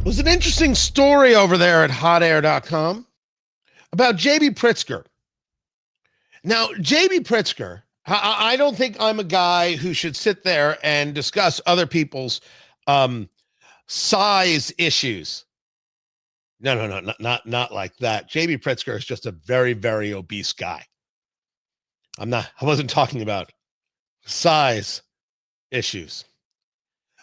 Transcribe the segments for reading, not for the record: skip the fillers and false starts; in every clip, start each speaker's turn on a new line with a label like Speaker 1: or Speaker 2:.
Speaker 1: It was an interesting story over there at hotair.com about J.B. Pritzker. Now, J.B. Pritzker, I don't think I'm a guy who should sit there and discuss other people's size issues. No, not like that. J.B. Pritzker is just a very, very obese guy. I wasn't talking about size issues.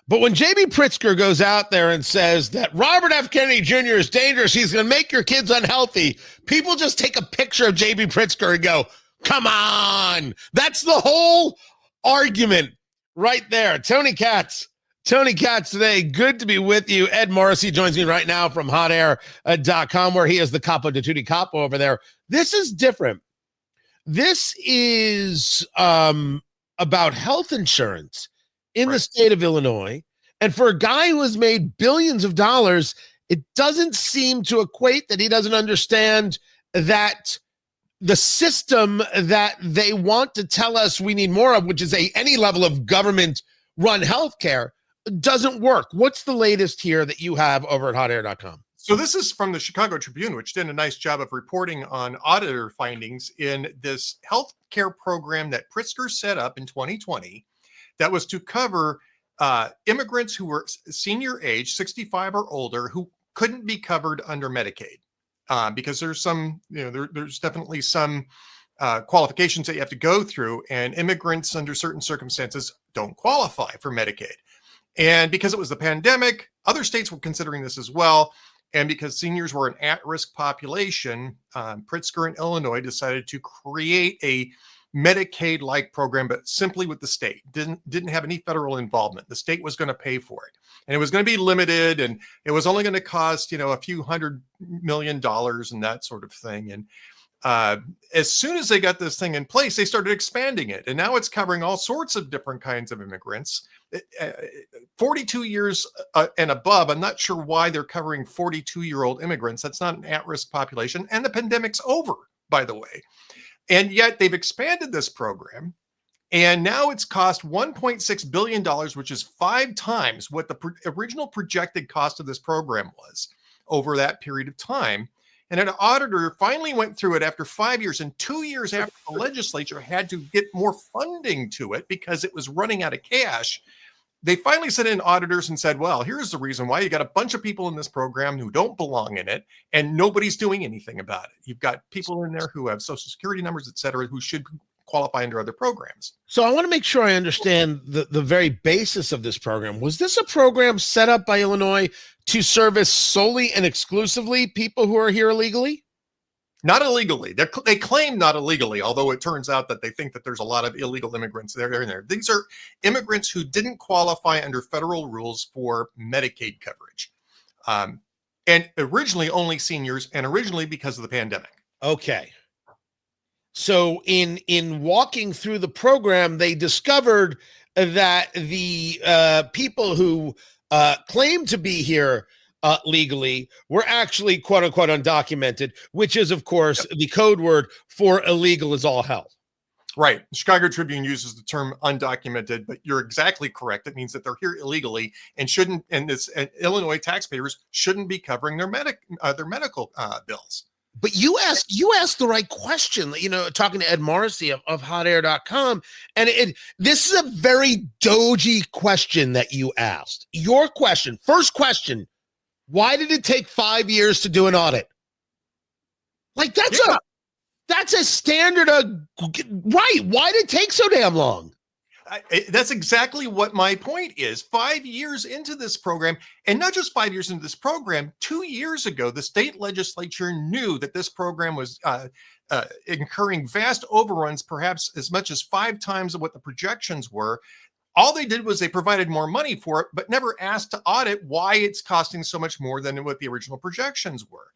Speaker 1: But when J.B. Pritzker goes out there and says that Robert F. Kennedy Jr. is dangerous, he's going to make your kids unhealthy, people just take a picture of J.B. Pritzker and go, come on. That's the whole argument right there. Tony Katz today. Good to be with you. Ed Morrissey joins me right now from hotair.com, where he is the capo di tutti capo over there. This is different. This is about health insurance in the state of Illinois. And for a guy who has made billions of dollars, it doesn't seem to equate that he doesn't understand that the system that they want to tell us we need more of, which is any level of government-run healthcare, doesn't work. What's the latest here that you have over at hotair.com?
Speaker 2: So this is from the Chicago Tribune, which did a nice job of reporting on auditor findings in this healthcare program that Pritzker set up in 2020 that was to cover immigrants who were senior age, 65 or older, who couldn't be covered under Medicaid. Because there's there's definitely some qualifications that you have to go through, and immigrants under certain circumstances don't qualify for Medicaid. And because it was the pandemic, other states were considering this as well. And because seniors were an at-risk population, Pritzker in Illinois decided to create a Medicaid-like program, but simply with the state. Didn't have any federal involvement. The state was going to pay for it. And it was going to be limited, and it was only going to cost, a few $100 million and that sort of thing. And as soon as they got this thing in place, they started expanding it. And now it's covering all sorts of different kinds of immigrants. 42 years and above. I'm not sure why they're covering 42-year-old immigrants. That's not an at-risk population. And the pandemic's over, by the way. And yet they've expanded this program. And now it's cost $1.6 billion, which is 5 times what the original projected cost of this program was over that period of time. And an auditor finally went through it after 5 years, and 2 years after the legislature had to get more funding to it because it was running out of cash. They finally sent in auditors and said, well, here's the reason why. You got a bunch of people in this program who don't belong in it, and nobody's doing anything about it. You've got people in there who have Social Security numbers, et cetera, who should qualify under other programs.
Speaker 1: So I want to make sure I understand the very basis of this program. Was this a program set up by Illinois to service solely and exclusively people who are here illegally?
Speaker 2: Not illegally. They claim not illegally, although it turns out that they think that there's a lot of illegal immigrants there in there. These are immigrants who didn't qualify under federal rules for Medicaid coverage. And originally only seniors, and originally because of the pandemic.
Speaker 1: Okay. So in walking through the program, they discovered that the people who claim to be here legally were actually quote unquote undocumented, which is of course the code word for illegal as all hell.
Speaker 2: Right. The Chicago Tribune uses the term undocumented, but you're exactly correct. It means that they're here illegally and shouldn't, and Illinois taxpayers shouldn't be covering their medical bills.
Speaker 1: But you asked the right question, talking to Ed Morrissey of hotair.com. And this is a very DOGE question that you asked. Your question, first question, why did it take 5 years to do an audit? Like that's a standard right. Why did it take so damn long?
Speaker 2: That's exactly what my point is. 5 years into this program, and not just 5 years into this program, 2 years ago, the state legislature knew that this program was incurring vast overruns, perhaps as much as 5 times of what the projections were. All they did was they provided more money for it, but never asked to audit why it's costing so much more than what the original projections were.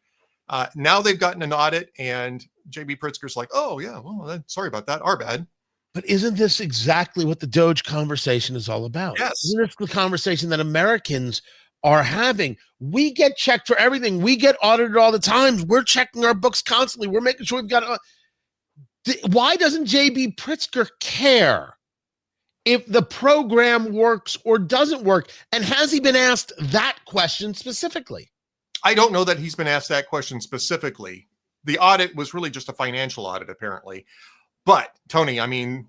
Speaker 2: Now they've gotten an audit, and J.B. Pritzker's like, oh, yeah, well, sorry about that. Our bad.
Speaker 1: But isn't this exactly what the DOGE conversation is all about?
Speaker 2: Yes.
Speaker 1: Isn't this the conversation that Americans are having? We get checked for everything. We get audited all the time. We're checking our books constantly. We're making sure we've got. Why doesn't J.B. Pritzker care if the program works or doesn't work? And has he been asked that question specifically?
Speaker 2: I don't know that he's been asked that question specifically. The audit was really just a financial audit, apparently. But Tony, I mean,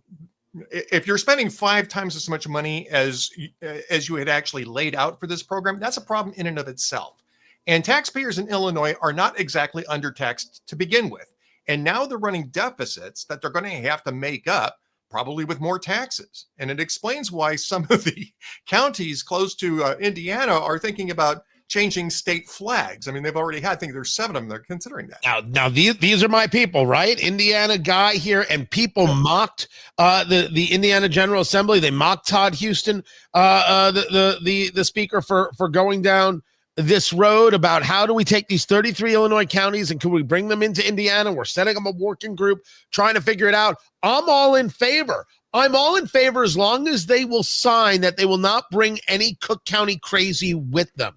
Speaker 2: if you're spending 5 times as much money as you had actually laid out for this program, that's a problem in and of itself. And taxpayers in Illinois are not exactly undertaxed to begin with. And now they're running deficits that they're going to have to make up, probably with more taxes. And it explains why some of the counties close to Indiana are thinking about changing state flags. I mean, they've already had, I think there's 7 of them. They're considering that.
Speaker 1: Now these are my people, right? Indiana guy here, and people mocked the Indiana General Assembly. They mocked Todd Houston, the speaker, for going down this road about how do we take these 33 Illinois counties and can we bring them into Indiana? We're setting up a working group, trying to figure it out. I'm all in favor. I'm all in favor as long as they will sign that they will not bring any Cook County crazy with them.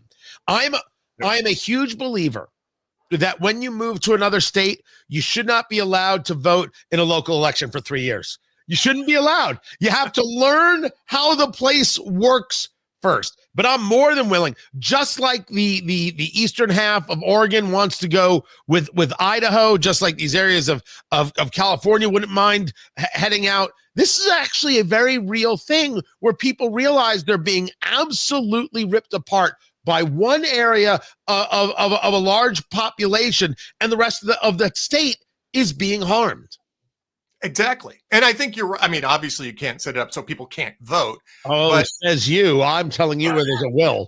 Speaker 1: I'm a huge believer that when you move to another state, you should not be allowed to vote in a local election for 3 years. You shouldn't be allowed. You have to learn how the place works first. But I'm more than willing, just like the eastern half of Oregon wants to go with Idaho, just like these areas of California wouldn't mind heading out. This is actually a very real thing where people realize they're being absolutely ripped apart by one area of a large population, and the rest of the state is being harmed.
Speaker 2: Exactly. And I think you're, I mean, obviously you can't set it up so people can't vote.
Speaker 1: Oh, but, says you. I'm telling you where there's a will.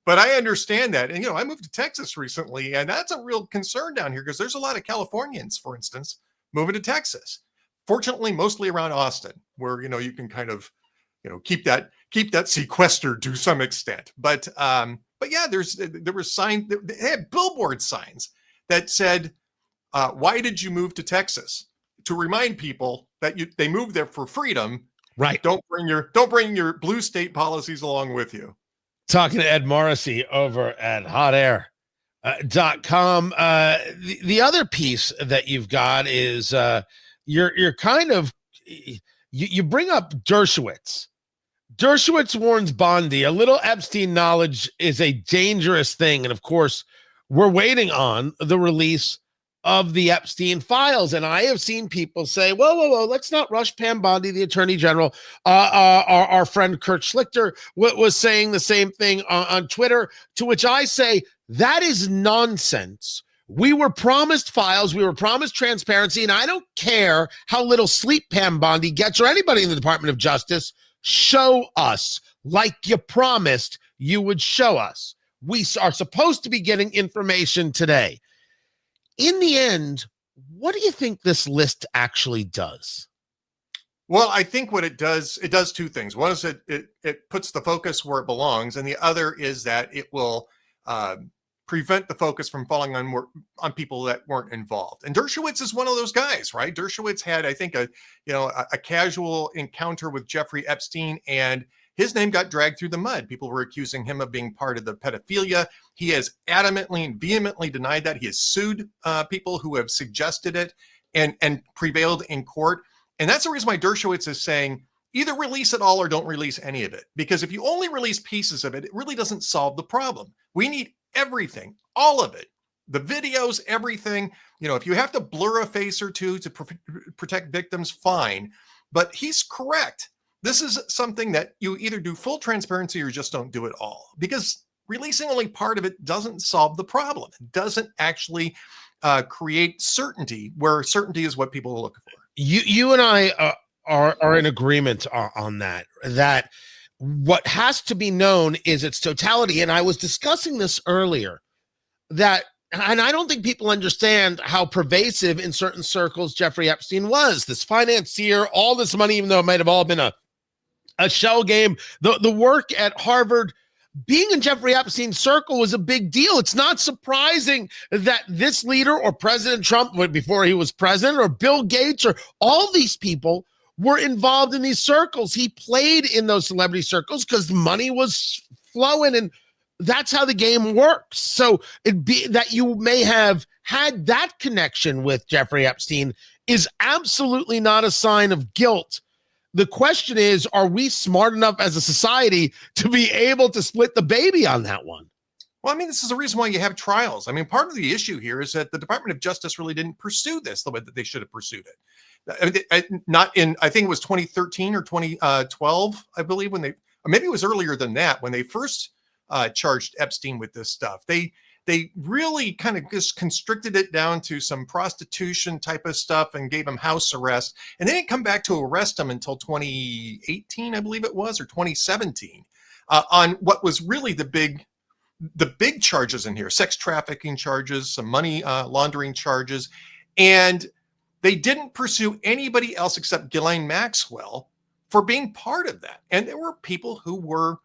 Speaker 2: But I understand that. And, I moved to Texas recently, and that's a real concern down here because there's a lot of Californians, for instance, moving to Texas. Fortunately, mostly around Austin, where, you can kind of, keep that sequestered to some extent. But yeah, there were signs, they had billboard signs that said, why did you move to Texas? To remind people that they moved there for freedom.
Speaker 1: Right.
Speaker 2: Don't bring your blue state policies along with you.
Speaker 1: Talking to Ed Morrissey over at hotair.com. The other piece that you've got is you're kind of, you bring up Dershowitz. Dershowitz warns Bondi, a little Epstein knowledge is a dangerous thing. And of course, we're waiting on the release of the Epstein files. And I have seen people say, whoa, let's not rush Pam Bondi, the attorney general. Our friend Kurt Schlichter was saying the same thing on Twitter, to which I say, that is nonsense. We were promised files. We were promised transparency. And I don't care how little sleep Pam Bondi gets or anybody in the Department of Justice. Show us like you promised you would show us. We are supposed to be getting information today. In the end, what do you think this list actually does?
Speaker 2: Well, I think what it does 2 things. One is it puts the focus where it belongs, and the other is that it will prevent the focus from falling on people that weren't involved. And Dershowitz is one of those guys, right? Dershowitz had, I think, a casual encounter with Jeffrey Epstein, and his name got dragged through the mud. People were accusing him of being part of the pedophilia. He has adamantly and vehemently denied that. He has sued people who have suggested it and prevailed in court. And that's the reason why Dershowitz is saying either release it all or don't release any of it. Because if you only release pieces of it, it really doesn't solve the problem. We need everything, all of it. The videos, everything. If you have to blur a face or two to protect victims, fine. But he's correct. This is something that you either do full transparency or just don't do it all, because releasing only part of it doesn't solve the problem. It doesn't actually create certainty, where certainty is what people are looking for.
Speaker 1: You and I are in agreement on that what has to be known is its totality. And I was discussing this earlier, and I don't think people understand how pervasive in certain circles Jeffrey Epstein was. This financier, all this money, even though it might have all been a shell game, the work at Harvard, being in Jeffrey Epstein's circle was a big deal. It's not surprising that this leader or President Trump, before he was president, or Bill Gates, or all these people were involved in these circles. He played in those celebrity circles because money was flowing, and that's how the game works. So it'd be that you may have had that connection with Jeffrey Epstein is absolutely not a sign of guilt. The question is, are we smart enough as a society to be able to split the baby on that one?
Speaker 2: Well, I mean, this is the reason why you have trials. I mean, part of the issue here is that the Department of Justice really didn't pursue this the way that they should have pursued it. I think it was 2013 or 2012, I believe, when they, or maybe it was earlier than that, when they first charged Epstein with this stuff. They really kind of just constricted it down to some prostitution type of stuff and gave him house arrest. And they didn't come back to arrest him until 2018, I believe it was, or 2017, on what was really the big charges in here: sex trafficking charges, some money laundering charges. And they didn't pursue anybody else except Ghislaine Maxwell for being part of that. And there were people who were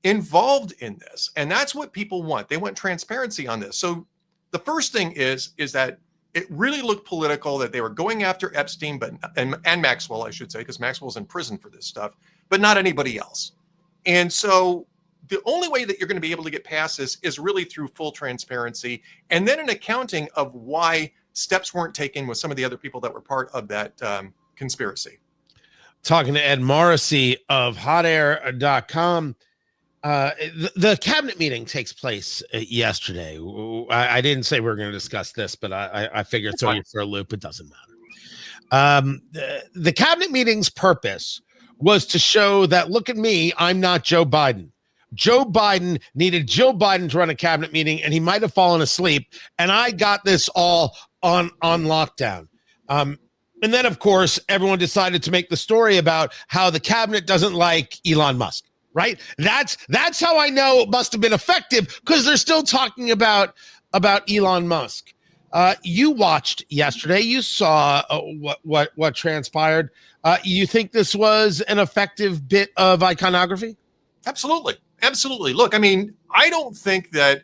Speaker 2: involved in this, and that's what people want. They want transparency on this. So the first thing is that it really looked political, that they were going after Epstein, and Maxwell, I should say, because Maxwell's in prison for this stuff, but not anybody else. And so the only way that you're going to be able to get past this is really through full transparency, and then an accounting of why steps weren't taken with some of the other people that were part of that conspiracy.
Speaker 1: Talking to Ed Morrissey of hotair.com. The cabinet meeting takes place yesterday. I didn't say we were going to discuss this, but I figured throw you for a loop. It doesn't matter. The cabinet meeting's purpose was to show that, look at me, I'm not Joe Biden. Joe Biden needed Jill Biden to run a cabinet meeting, and he might have fallen asleep, and I got this all on lockdown. And then, of course, everyone decided to make the story about how the cabinet doesn't like Elon Musk. Right. That's how I know it must have been effective, because they're still talking about Elon Musk. You watched yesterday. You saw what transpired. You think this was an effective bit of iconography?
Speaker 2: Absolutely. Absolutely. Look, I mean, I don't think that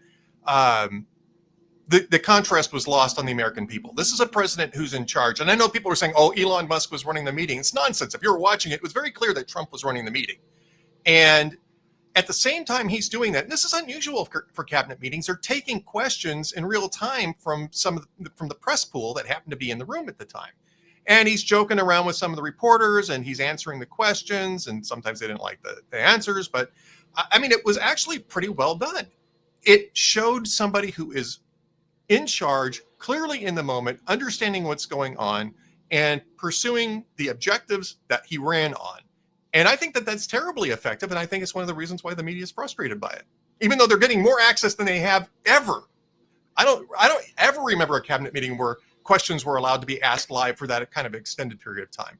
Speaker 2: the contrast was lost on the American people. This is a president who's in charge. And I know people are saying, oh, Elon Musk was running the meeting. It's nonsense. If you were watching it, it was very clear that Trump was running the meeting. And at the same time he's doing that, and this is unusual for cabinet meetings, they're taking questions in real time from from the press pool that happened to be in the room at the time. And he's joking around with some of the reporters, and he's answering the questions, and sometimes they didn't like the answers, but I mean, it was actually pretty well done. It showed somebody who is in charge, clearly in the moment, understanding what's going on, and pursuing the objectives that he ran on. And I think that that's terribly effective. And I think it's one of the reasons why the media is frustrated by it, even though they're getting more access than they have ever. I don't ever remember a cabinet meeting where questions were allowed to be asked live for that kind of extended period of time.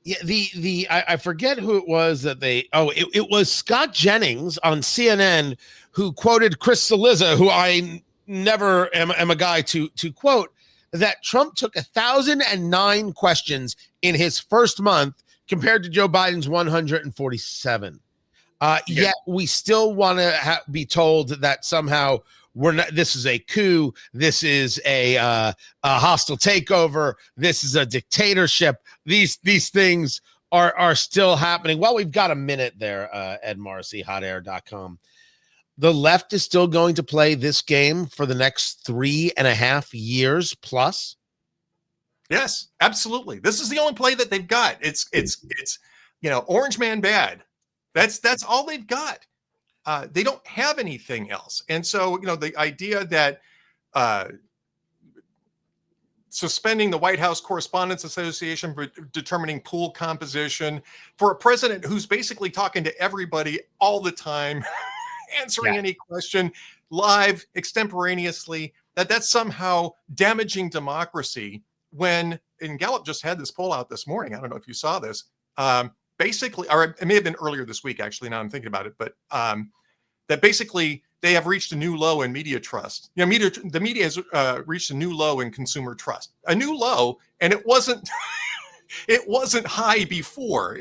Speaker 1: Yeah, I forget who it was that it was Scott Jennings on CNN who quoted Chris Cillizza, who I never am a guy to quote, that Trump took 1,009 questions in his first month compared to Joe Biden's 147. Yet we still want to be told that somehow we're not. This is a coup. This is a hostile takeover. This is a dictatorship. These things are still happening. Well, we've got a minute there, Ed Morrissey, hotair.com. The left is still going to play this game for the next 3.5 years plus.
Speaker 2: Yes, absolutely. This is the only play that they've got. It's Orange Man bad. That's all they've got. They don't have anything else. And so, the idea that suspending the White House Correspondents Association for determining pool composition for a president who's basically talking to everybody all the time, answering any question live, extemporaneously, that's somehow damaging democracy. When, and Gallup just had this poll out this morning, I don't know if you saw this, basically, or it may have been earlier this week, actually, now I'm thinking about it, but that basically they have reached a new low in media trust. The media has reached a new low in consumer trust, a new low, and it wasn't high before.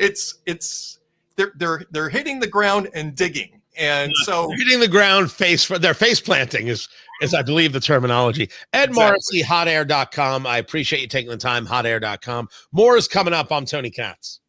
Speaker 2: They're hitting the ground and digging. And so
Speaker 1: hitting the ground their face planting is I believe the terminology. Ed Morrissey, hotair.com. I appreciate you taking the time, hotair.com. More is coming up. I'm Tony Katz.